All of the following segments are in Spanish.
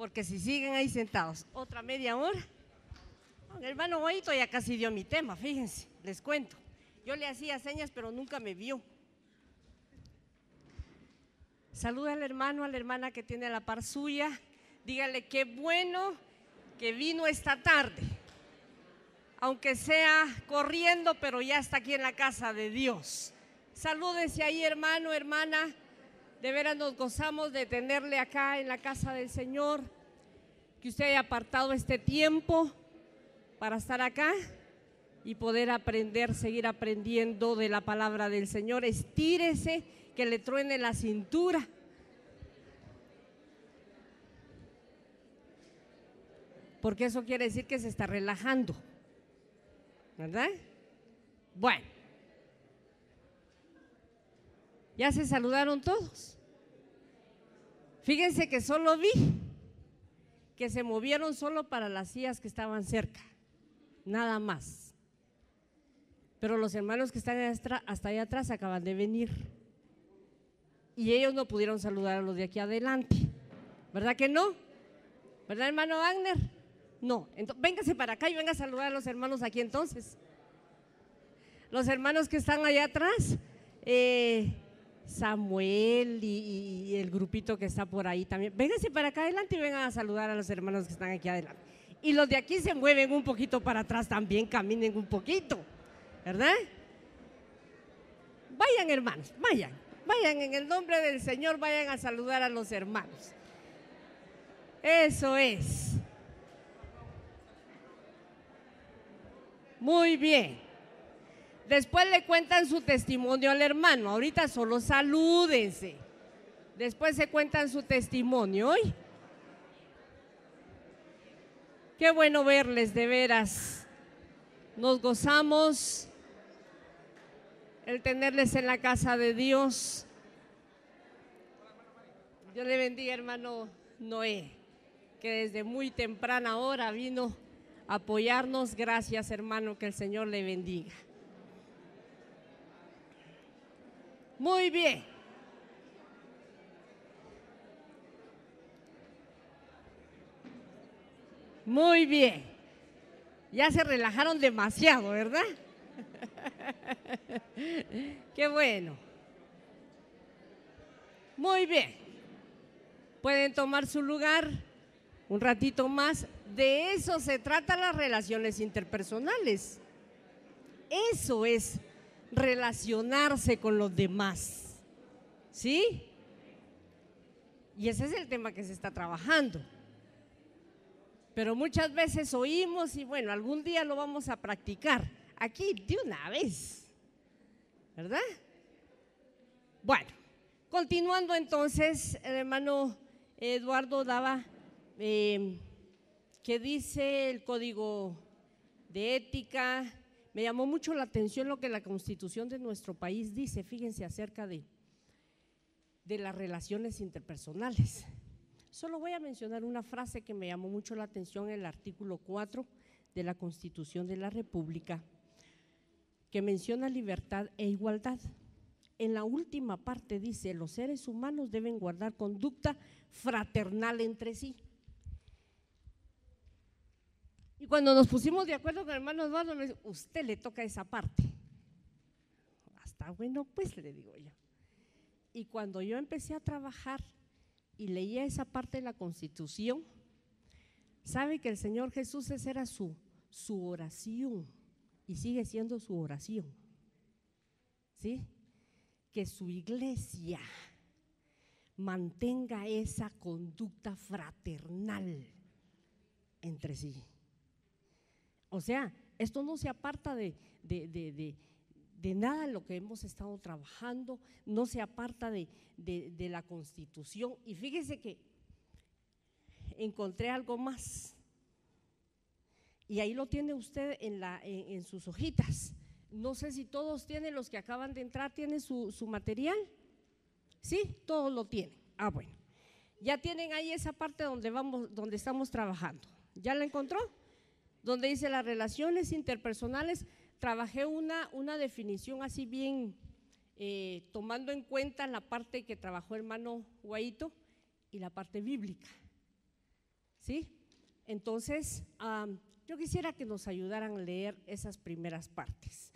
porque si siguen ahí sentados otra media hora, el hermano Guaito ya casi dio mi tema, fíjense, les cuento. Yo le hacía señas, pero nunca me vio. Saluda al hermano, a la hermana que tiene a la par suya. Dígale qué bueno que vino esta tarde, aunque sea corriendo, pero ya está aquí en la casa de Dios. Salúdese ahí, hermano, hermana. De veras nos gozamos de tenerle acá en la casa del Señor, que usted haya apartado este tiempo para estar acá y poder aprender, seguir aprendiendo de la palabra del Señor. Estírese, que le truene la cintura. Porque eso quiere decir que se está relajando, ¿verdad? Bueno, ¿ya se saludaron todos? Fíjense que solo vi que se movieron solo para las sillas que estaban cerca, nada más. Pero los hermanos que están hasta allá atrás acaban de venir y ellos no pudieron saludar a los de aquí adelante, ¿verdad que no? ¿Verdad, hermano Wagner? No, entonces véngase para acá y venga a saludar a los hermanos aquí entonces. Los hermanos que están allá atrás, Samuel y el grupito que está por ahí también. Vénganse para acá adelante y vengan a saludar a los hermanos que están aquí adelante. Y los de aquí se mueven un poquito para atrás también, caminen un poquito, ¿verdad? Vayan, hermanos, vayan en el nombre del Señor, vayan a saludar a los hermanos. Eso es. Muy bien. Después le cuentan su testimonio al hermano. Ahorita solo salúdense. Después se cuentan su testimonio. ¿Oye? Qué bueno verles, de veras. Nos gozamos el tenerles en la casa de Dios. Dios le bendiga, hermano Noé, que desde muy temprana hora vino a apoyarnos. Gracias, hermano, que el Señor le bendiga. Muy bien. Muy bien. Ya se relajaron demasiado, ¿verdad? Qué bueno. Muy bien. Pueden tomar su lugar un ratito más. De eso se tratan las relaciones interpersonales. Eso es relacionarse con los demás, ¿sí? Y ese es el tema que se está trabajando. Pero muchas veces oímos y bueno, algún día lo vamos a practicar aquí de una vez, ¿verdad? Bueno, continuando entonces, el hermano Eduardo daba que dice el código de ética. Me llamó mucho la atención lo que la Constitución de nuestro país dice, fíjense, acerca de las relaciones interpersonales. Solo voy a mencionar una frase que me llamó mucho la atención en el artículo 4 de la Constitución de la República, que menciona libertad e igualdad. En la última parte dice: los seres humanos deben guardar conducta fraternal entre sí. Y cuando nos pusimos de acuerdo con el hermano Eduardo, me dice: usted le toca esa parte. Hasta bueno, pues, le digo yo. Y cuando yo empecé a trabajar y leía esa parte de la Constitución, sabe que el Señor Jesús, esa era su oración y sigue siendo su oración, ¿sí? Que su iglesia mantenga esa conducta fraternal entre sí. O sea, esto no se aparta de nada de lo que hemos estado trabajando, no se aparta de la Constitución. Y fíjese que encontré algo más, y ahí lo tiene usted en sus hojitas. No sé si todos tienen, los que acaban de entrar, ¿tienen su material? ¿Sí? Todos lo tienen. Ah, bueno. Ya tienen ahí esa parte donde estamos trabajando. ¿Ya la encontró? Donde dice las relaciones interpersonales. Trabajé una definición así bien, tomando en cuenta la parte que trabajó el hermano Guaito y la parte bíblica. ¿sí? Entonces, yo quisiera que nos ayudaran a leer esas primeras partes,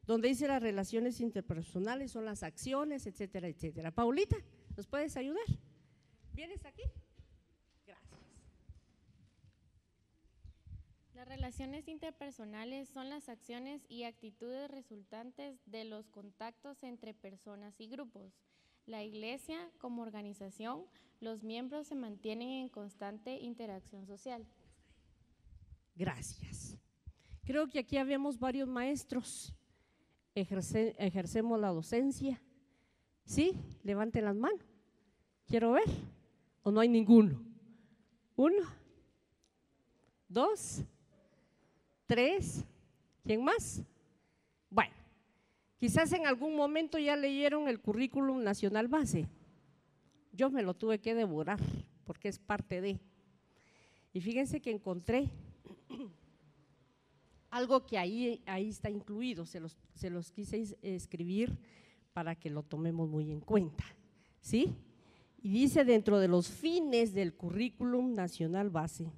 donde dice las relaciones interpersonales son las acciones, etcétera, etcétera. Paulita, ¿nos puedes ayudar? ¿Vienes aquí? Gracias. Las relaciones interpersonales son las acciones y actitudes resultantes de los contactos entre personas y grupos. La Iglesia, como organización, los miembros se mantienen en constante interacción social. Gracias. Creo que aquí habemos varios maestros. Ejercemos la docencia. ¿Sí? Levanten las manos. Quiero ver. ¿O no hay ninguno? 1, 2, 3. ¿Quién más? Bueno, quizás en algún momento ya leyeron el currículum nacional base. Yo me lo tuve que devorar porque es parte de. Y fíjense que encontré algo que ahí está incluido, se los quise escribir para que lo tomemos muy en cuenta, ¿sí? Y dice: dentro de los fines del currículum nacional base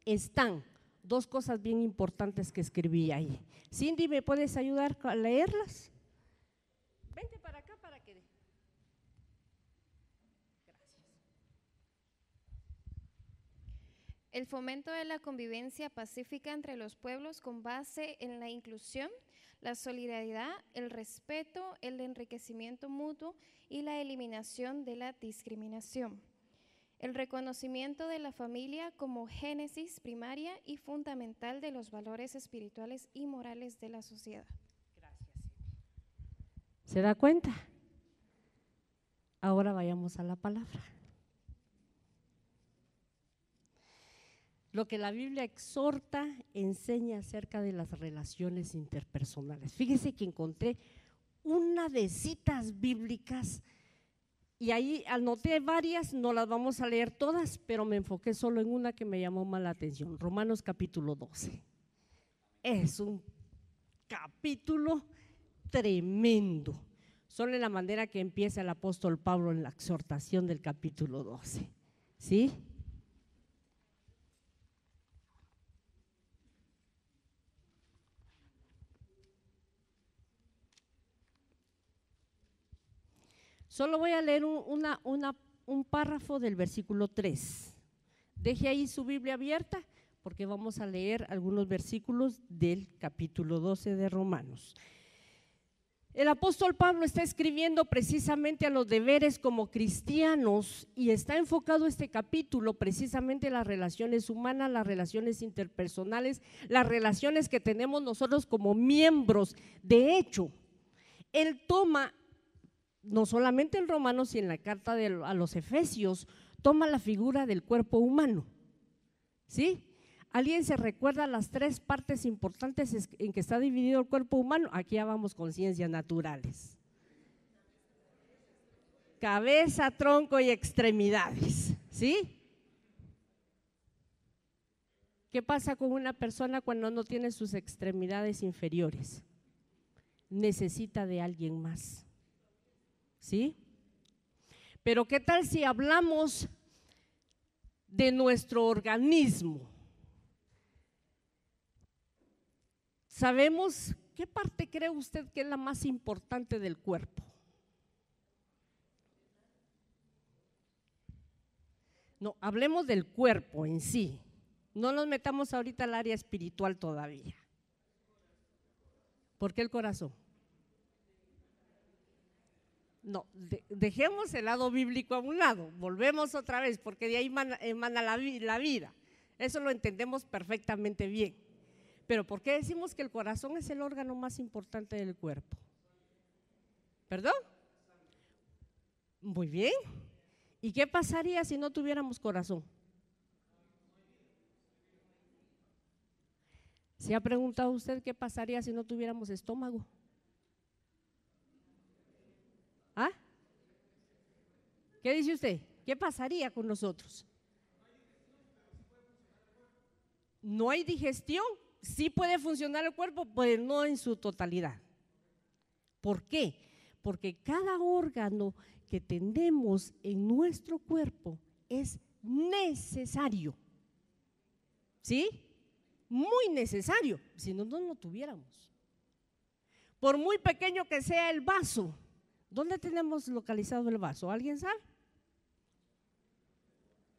están dos cosas bien importantes que escribí ahí. Cindy, ¿me puedes ayudar a leerlas? Vente para acá para que… Gracias. El fomento de la convivencia pacífica entre los pueblos con base en la inclusión, la solidaridad, el respeto, el enriquecimiento mutuo y la eliminación de la discriminación. El reconocimiento de la familia como génesis primaria y fundamental de los valores espirituales y morales de la sociedad. Gracias, Cindy. ¿Se da cuenta? Ahora vayamos a la palabra. Lo que la Biblia exhorta, enseña acerca de las relaciones interpersonales. Fíjese que encontré una de citas bíblicas y ahí anoté varias, no las vamos a leer todas, pero me enfoqué solo en una que me llamó más la atención, Romanos capítulo 12. Es un capítulo tremendo, solo en la manera que empieza el apóstol Pablo en la exhortación del capítulo 12, ¿sí? Solo voy a leer un párrafo del versículo 3. Deje ahí su Biblia abierta porque vamos a leer algunos versículos del capítulo 12 de Romanos. El apóstol Pablo está escribiendo precisamente a los deberes como cristianos y está enfocado este capítulo precisamente en las relaciones humanas, las relaciones interpersonales, las relaciones que tenemos nosotros como miembros. De hecho, él toma, no solamente en Romanos, sino en la carta a los Efesios, toma la figura del cuerpo humano, ¿sí? ¿Alguien se recuerda las 3 partes importantes en que está dividido el cuerpo humano? Aquí ya vamos con ciencias naturales. Cabeza, tronco y extremidades, ¿sí? ¿Qué pasa con una persona cuando no tiene sus extremidades inferiores? Necesita de alguien más, ¿sí? Pero ¿qué tal si hablamos de nuestro organismo? ¿Sabemos qué parte cree usted que es la más importante del cuerpo? No, hablemos del cuerpo en sí. No nos metamos ahorita al área espiritual todavía. ¿Por qué el corazón? No, dejemos el lado bíblico a un lado, volvemos otra vez, porque de ahí emana la vida. Eso lo entendemos perfectamente bien. Pero ¿por qué decimos que el corazón es el órgano más importante del cuerpo? ¿Perdón? Muy bien. ¿Y qué pasaría si no tuviéramos corazón? ¿Se ha preguntado usted qué pasaría si no tuviéramos estómago? ¿Ah? ¿Qué dice usted? ¿Qué pasaría con nosotros? No hay digestión. Sí puede funcionar el cuerpo, pero no en su totalidad. ¿Por qué? Porque cada órgano que tenemos en nuestro cuerpo es necesario. ¿sí? Muy necesario, si no, no lo tuviéramos. Por muy pequeño que sea el vaso, ¿dónde tenemos localizado el vaso? ¿Alguien sabe?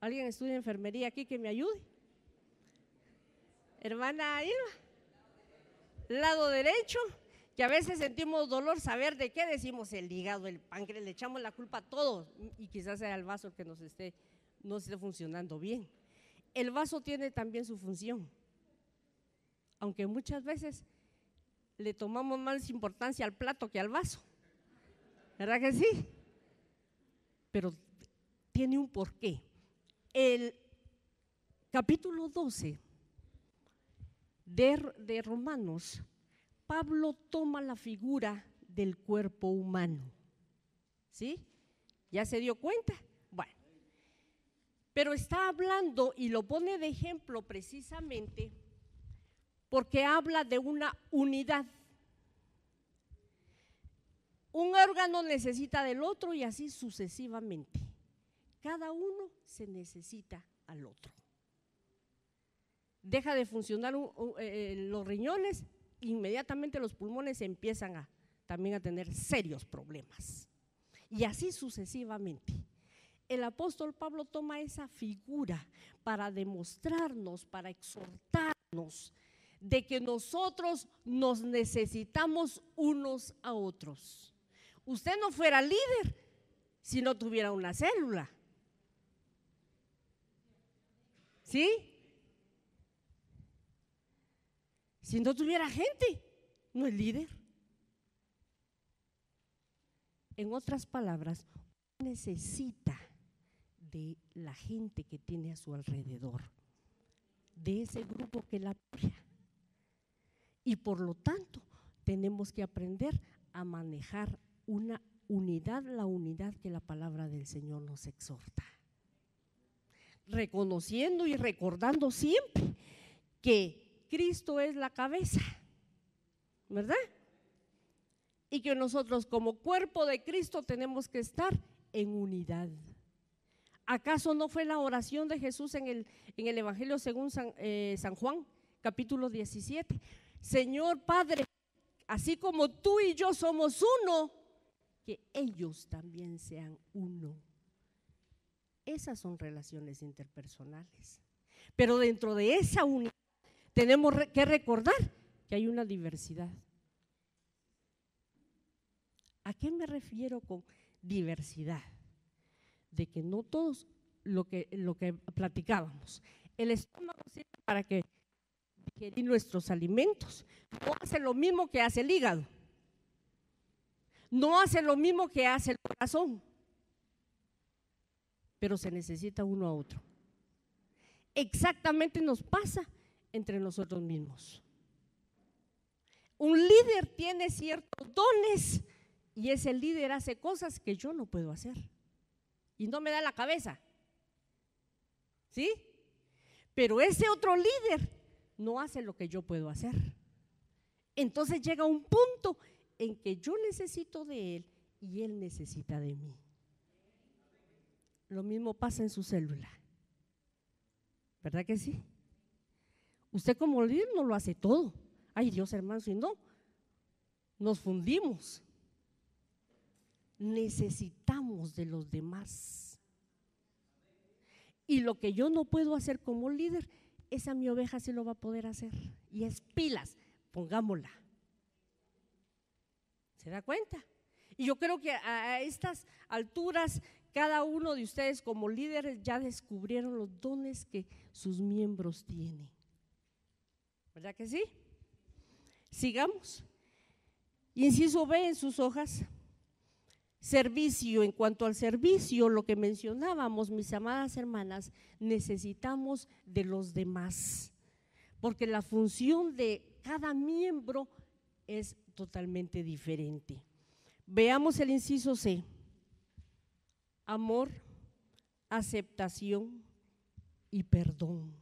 ¿Alguien estudia enfermería aquí que me ayude? Hermana Irma, lado derecho, que a veces sentimos dolor, saber de qué decimos el hígado, el páncreas, le echamos la culpa a todo y quizás sea el vaso el que no esté funcionando bien. El vaso tiene también su función, aunque muchas veces le tomamos más importancia al plato que al vaso, ¿verdad que sí? Pero tiene un porqué. El capítulo 12 de Romanos, Pablo toma la figura del cuerpo humano, ¿sí? ¿Ya se dio cuenta? Bueno, pero está hablando y lo pone de ejemplo precisamente porque habla de una unidad. Un órgano necesita del otro y así sucesivamente. Cada uno se necesita al otro. Deja de funcionar los riñones, inmediatamente los pulmones empiezan también a tener serios problemas. Y así sucesivamente. El apóstol Pablo toma esa figura para demostrarnos, para exhortarnos de que nosotros nos necesitamos unos a otros. Usted no fuera líder si no tuviera una célula, ¿sí? Si no tuviera gente, no es líder. En otras palabras, necesita de la gente que tiene a su alrededor, de ese grupo que la apoya. Y por lo tanto, tenemos que aprender a manejar una unidad, la unidad que la palabra del Señor nos exhorta. Reconociendo y recordando siempre que Cristo es la cabeza, ¿verdad? Y que nosotros como cuerpo de Cristo tenemos que estar en unidad. ¿Acaso no fue la oración de Jesús en el Evangelio según San Juan, capítulo 17? Señor Padre, así como tú y yo somos uno, que ellos también sean uno. Esas son relaciones interpersonales. Pero dentro de esa unidad tenemos que recordar que hay una diversidad. ¿A qué me refiero con diversidad? De que no todos lo que platicábamos. El estómago sirve para que digerir nuestros alimentos. No hace lo mismo que hace el hígado. No hace lo mismo que hace el corazón. Pero se necesita uno a otro. Exactamente nos pasa entre nosotros mismos. Un líder tiene ciertos dones y ese líder hace cosas que yo no puedo hacer y no me da la cabeza, ¿sí? Pero ese otro líder no hace lo que yo puedo hacer. Entonces llega un punto en que yo necesito de él y él necesita de mí. Lo mismo pasa en su célula, ¿verdad que sí? Usted como líder no lo hace todo. Ay Dios, hermano, si no, nos fundimos. Necesitamos de los demás. Y lo que yo no puedo hacer como líder, esa mi oveja sí lo va a poder hacer. Y es pilas, pongámosla. ¿Se da cuenta? Y yo creo que a estas alturas, cada uno de ustedes como líderes ya descubrieron los dones que sus miembros tienen. ¿Verdad que sí? Sigamos. Inciso B en sus hojas. Servicio. En cuanto al servicio, lo que mencionábamos, mis amadas hermanas, necesitamos de los demás, porque la función de cada miembro es totalmente diferente. Veamos el inciso C. Amor, aceptación y perdón.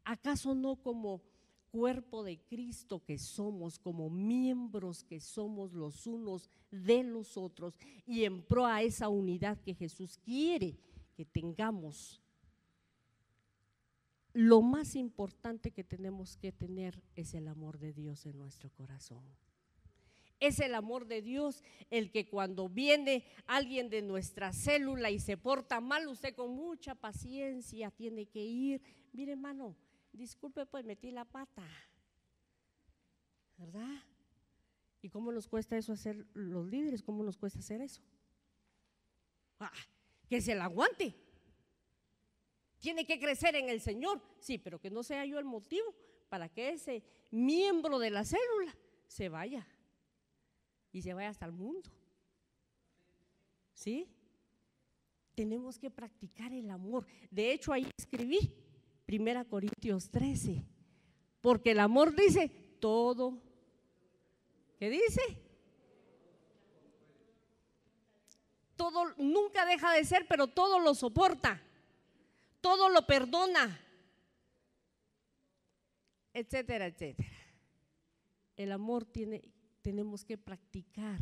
¿Acaso no como cuerpo de Cristo que somos, como miembros que somos los unos de los otros y en pro a esa unidad que Jesús quiere que tengamos? lo más importante que tenemos que tener es el amor de Dios en nuestro corazón. Es el amor de Dios el que cuando viene alguien de nuestra célula y se porta mal, usted con mucha paciencia tiene que ir. Mire, hermano, disculpe, pues metí la pata, ¿verdad? ¿Y cómo nos cuesta eso hacer los líderes? ¿Cómo nos cuesta hacer eso? Que se la aguante. Tiene que crecer en el Señor, sí, pero que no sea yo el motivo para que ese miembro de la célula se vaya y se vaya hasta el mundo. ¿Sí? Tenemos que practicar el amor. De hecho, ahí escribí 1 Corintios 13, porque el amor dice todo. ¿Qué dice? Todo, nunca deja de ser, pero todo lo soporta, todo lo perdona, etcétera, etcétera. El amor tenemos que practicar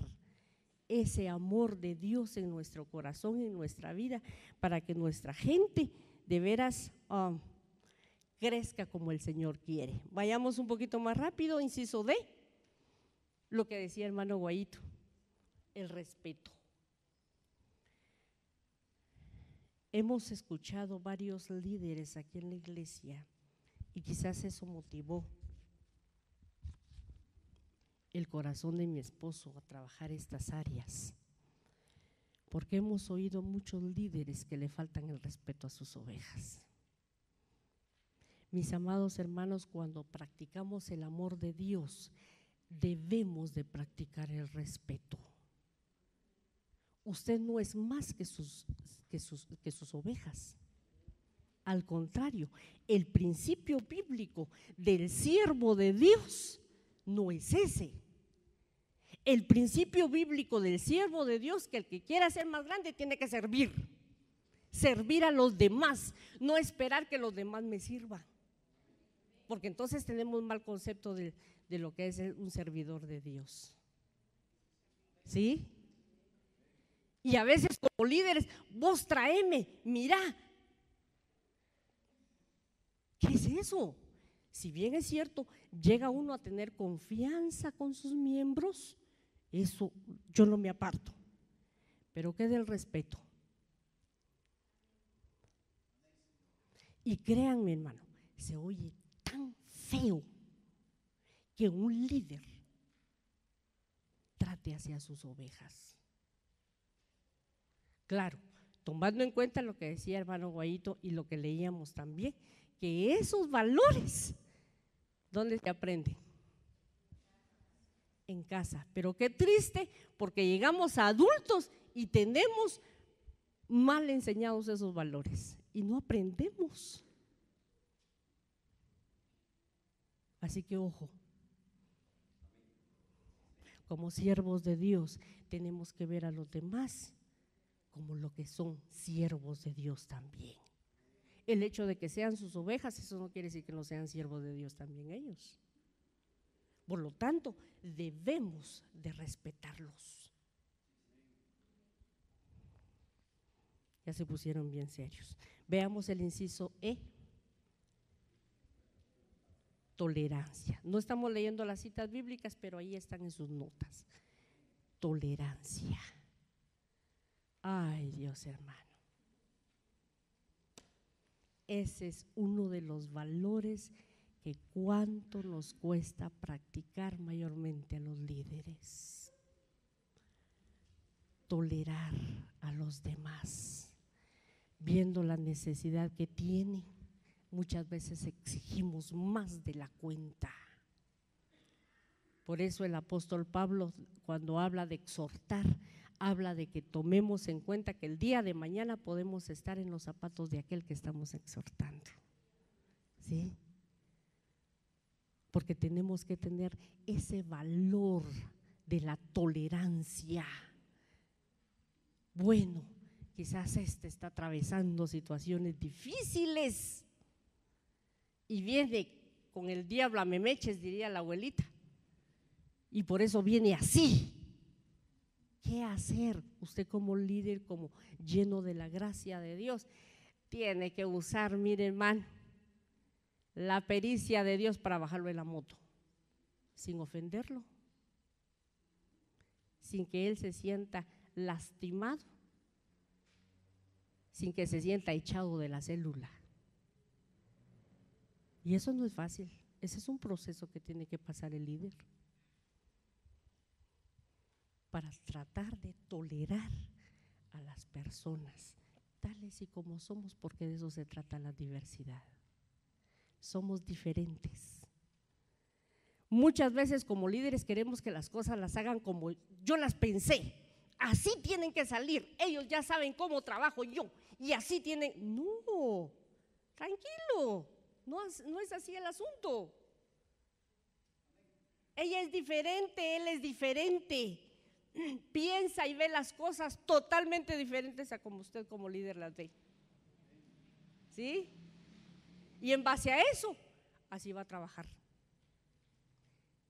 ese amor de Dios en nuestro corazón y en nuestra vida para que nuestra gente de veras crezca como el Señor quiere. Vayamos un poquito más rápido, inciso D, lo que decía hermano Guayito, el respeto. Hemos escuchado varios líderes aquí en la iglesia y quizás eso motivó el corazón de mi esposo a trabajar estas áreas, porque hemos oído muchos líderes que le faltan el respeto a sus ovejas. Mis amados hermanos, cuando practicamos el amor de Dios, debemos de practicar el respeto. Usted no es más que sus ovejas. Al contrario, el principio bíblico del siervo de Dios no es ese. El principio bíblico del siervo de Dios, que el que quiera ser más grande tiene que servir a los demás, no esperar que los demás me sirvan, porque entonces tenemos un mal concepto de lo que es un servidor de Dios. ¿Sí? Y a veces como líderes, vos traeme, mira. ¿Qué es eso? Si bien es cierto, llega uno a tener confianza con sus miembros, eso yo no me aparto. Pero ¿qué del respeto? Y créanme, hermano, se oye tan feo que un líder trate hacia sus ovejas. Claro, tomando en cuenta lo que decía hermano Guayito y lo que leíamos también, que esos valores, ¿dónde se aprenden? En casa. Pero qué triste, porque llegamos a adultos y tenemos mal enseñados esos valores y no aprendemos. Así que ojo, como siervos de Dios tenemos que ver a los demás como lo que son siervos de Dios también. El hecho de que sean sus ovejas, eso no quiere decir que no sean siervos de Dios también ellos. Por lo tanto, debemos de respetarlos. Ya se pusieron bien serios. Veamos el inciso E. Tolerancia. No estamos leyendo las citas bíblicas, pero ahí están en sus notas. Tolerancia. Ay, Dios, hermano. Ese es uno de los valores que cuánto nos cuesta practicar mayormente a los líderes. Tolerar a los demás, viendo la necesidad que tienen. Muchas veces exigimos más de la cuenta. Por eso el apóstol Pablo, cuando habla de exhortar, habla de que tomemos en cuenta que el día de mañana podemos estar en los zapatos de aquel que estamos exhortando. ¿Sí? Porque tenemos que tener ese valor de la tolerancia. Bueno, quizás está atravesando situaciones difíciles y viene con el diablo a memeches, diría la abuelita, y por eso viene así. ¿Qué hacer? Usted como líder, como lleno de la gracia de Dios, tiene que usar, mire hermano, la pericia de Dios para bajarlo en la moto, sin ofenderlo, sin que él se sienta lastimado, sin que se sienta echado de la célula. Y eso no es fácil, ese es un proceso que tiene que pasar el líder para tratar de tolerar a las personas tales y como somos, porque de eso se trata la diversidad. Somos diferentes. Muchas veces como líderes queremos que las cosas las hagan como yo las pensé, así tienen que salir, ellos ya saben cómo trabajo yo y así tienen. No, tranquilo, no es así el asunto. Ella es diferente, él es diferente, piensa y ve las cosas totalmente diferentes a como usted como líder las ve, ¿sí? Y en base a eso, así va a trabajar.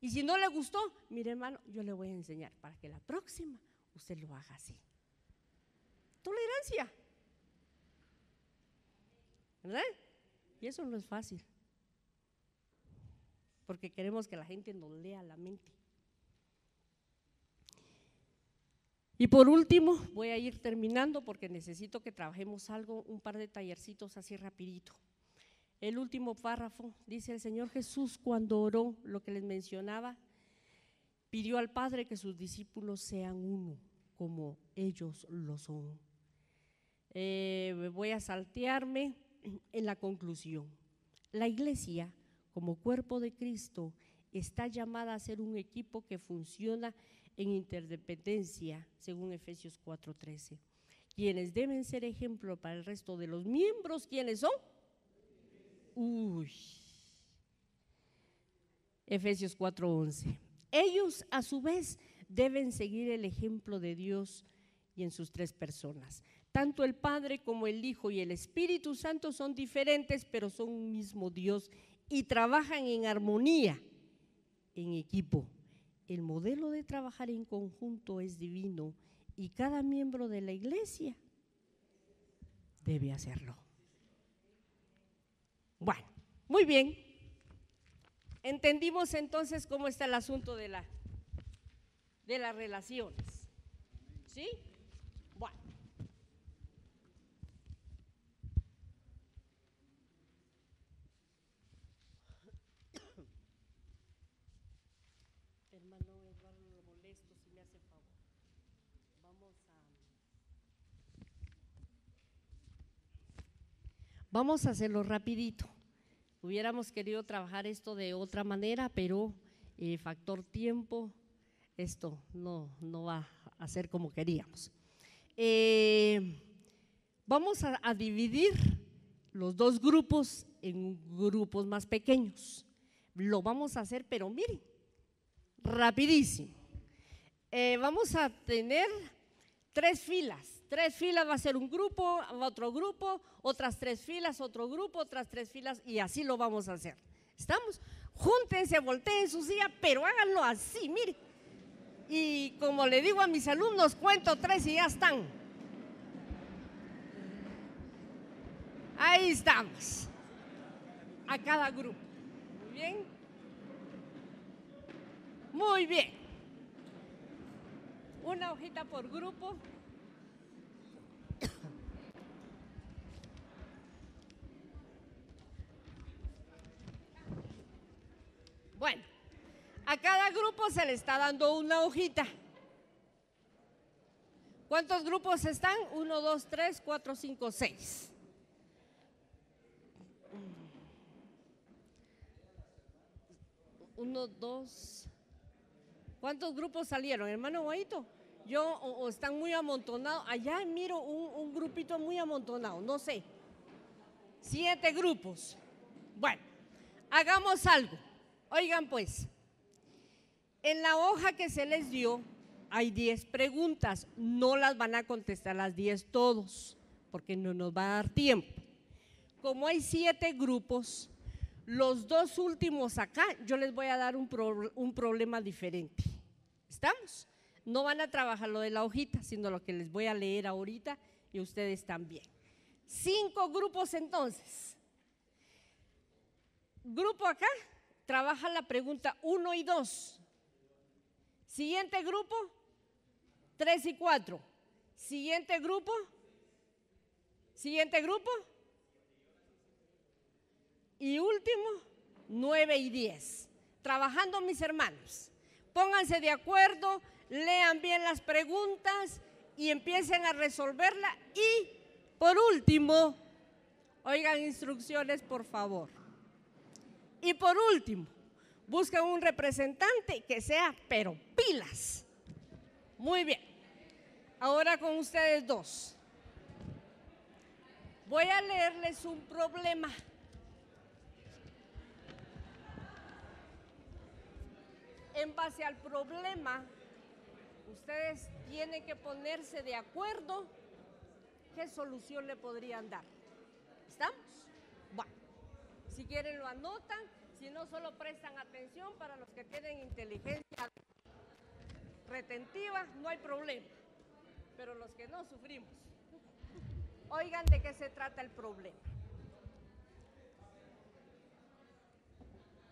Y si no le gustó, mire hermano, yo le voy a enseñar para que la próxima usted lo haga así. Tolerancia, ¿verdad? Y eso no es fácil, porque queremos que la gente nos lea la mente. Y por último, voy a ir terminando porque necesito que trabajemos algo, un par de tallercitos así rapidito. El último párrafo dice: el Señor Jesús, cuando oró, lo que les mencionaba, pidió al Padre que sus discípulos sean uno, como ellos lo son. Voy a saltearme en la conclusión. La iglesia, como cuerpo de Cristo, está llamada a ser un equipo que funciona en interdependencia, según Efesios 4:13. Quienes deben ser ejemplo para el resto de los miembros, ¿quiénes son? Efesios 4:11. Ellos a su vez deben seguir el ejemplo de Dios y en sus tres personas. Tanto el Padre como el Hijo y el Espíritu Santo son diferentes, pero son un mismo Dios y trabajan en armonía, en equipo. El modelo de trabajar en conjunto es divino y cada miembro de la iglesia debe hacerlo. Bueno, muy bien. Entendimos entonces cómo está el asunto de las relaciones. ¿Sí? Bueno. Hermano Eduardo, lo molesto si me hace favor. Vamos a hacerlo rapidito. Hubiéramos querido trabajar esto de otra manera, pero factor tiempo, esto no va a ser como queríamos. Vamos a dividir los dos grupos en grupos más pequeños. Lo vamos a hacer, pero miren, rapidísimo. Vamos a tener 3 filas. 3 filas va a ser un grupo, otro grupo, otras 3 filas, otro grupo, otras 3 filas, y así lo vamos a hacer. ¿Estamos? Júntense, volteen su silla, pero háganlo así, mire. Y como le digo a mis alumnos, cuento 3 y ya están. Ahí estamos. A cada grupo. Muy bien. Muy bien. Una hojita por grupo. Bueno, a cada grupo se le está dando una hojita. ¿Cuántos grupos están? 1, 2, 3, 4, 5, 6. Uno, dos. ¿Cuántos grupos salieron, hermano Guaito? O están muy amontonados. Allá miro un grupito muy amontonado, no sé. 7 grupos. Bueno, hagamos algo. Oigan pues, en la hoja que se les dio hay 10 preguntas. No las van a contestar las 10 todos, porque no nos va a dar tiempo. Como hay 7 grupos, los 2 últimos acá, yo les voy a dar un problema diferente. ¿Estamos? No van a trabajar lo de la hojita, sino lo que les voy a leer ahorita y ustedes también. 5 grupos entonces. grupo acá trabaja la pregunta 1 y 2. Siguiente grupo, 3 y 4. Siguiente grupo. Y último, 9 y 10. Trabajando, mis hermanos. Pónganse de acuerdo, lean bien las preguntas y empiecen a resolverla. Y por último, oigan instrucciones, por favor. Y por último, busquen un representante que sea, pero pilas. Muy bien. Ahora con ustedes dos. Voy a leerles un problema. En base al problema, ustedes tienen que ponerse de acuerdo qué solución le podrían dar. ¿Estamos? Bueno, si quieren lo anotan, si no solo prestan atención. Para los que tienen inteligencia retentiva, no hay problema, pero los que no, sufrimos. Oigan de qué se trata el problema.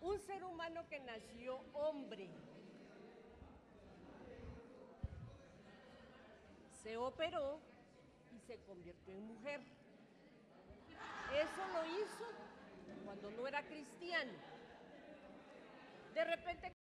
Un ser humano que nació hombre, se operó y se convirtió en mujer. Eso lo hizo cuando no era cristiano. De repente